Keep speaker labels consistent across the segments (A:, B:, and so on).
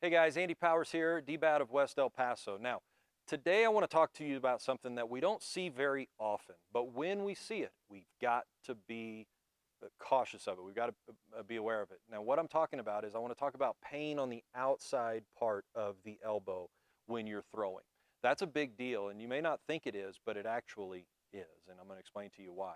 A: Hey guys, Andy Powers here, DBAT of West El Paso. Now, today I want to talk to you about something that we don't see very often, but when we see it, we've got to be cautious of it. We've got to be aware of it. Now, what I'm talking about is I want to talk about pain on the outside part of the elbow when you're throwing. That's a big deal, and you may not think it is, but it actually is, and I'm going to explain to you why.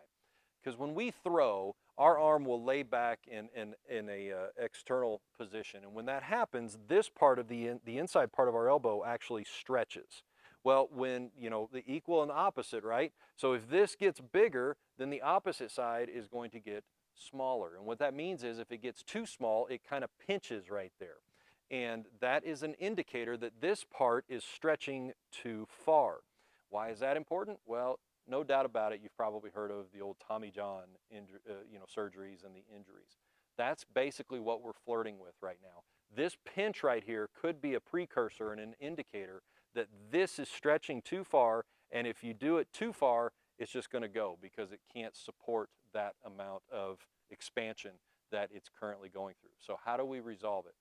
A: Because when we throw, our arm will lay back in a external position, and when that happens, this part of the inside part of our elbow actually stretches. Well, when the equal and the opposite, right? So if this gets bigger, then the opposite side is going to get smaller, and what that means is if it gets too small, it kind of pinches right there, and that is an indicator that this part is stretching too far. Why is that important? Well, no doubt about it, you've probably heard of the old Tommy John surgeries and the injuries. That's basically what we're flirting with right now. This pinch right here could be a precursor and an indicator that this is stretching too far, and if you do it too far, it's just going to go because it can't support that amount of expansion that it's currently going through. So how do we resolve it?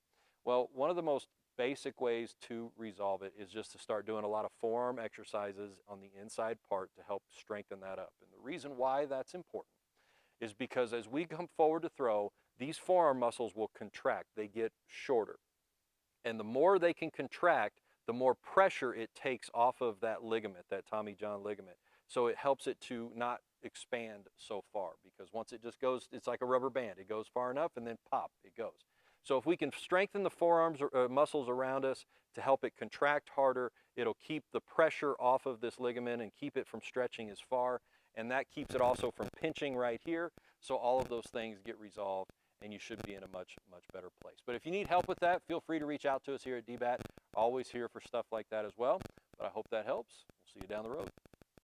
A: Well, one of the most basic ways to resolve it is just to start doing a lot of forearm exercises on the inside part to help strengthen that up. And the reason why that's important is because as we come forward to throw, these forearm muscles will contract. They get shorter. And the more they can contract, the more pressure it takes off of that ligament, that Tommy John ligament. So it helps it to not expand so far, because once it just goes, it's like a rubber band. It goes far enough and then pop, it goes. So if we can strengthen the forearms muscles around us to help it contract harder, it'll keep the pressure off of this ligament and keep it from stretching as far, and that keeps it also from pinching right here. So all of those things get resolved, and you should be in a much better place. But if you need help with that, feel free to reach out to us here at DBAT. Always here for stuff like that as well. But I hope that helps. We'll see you down the road.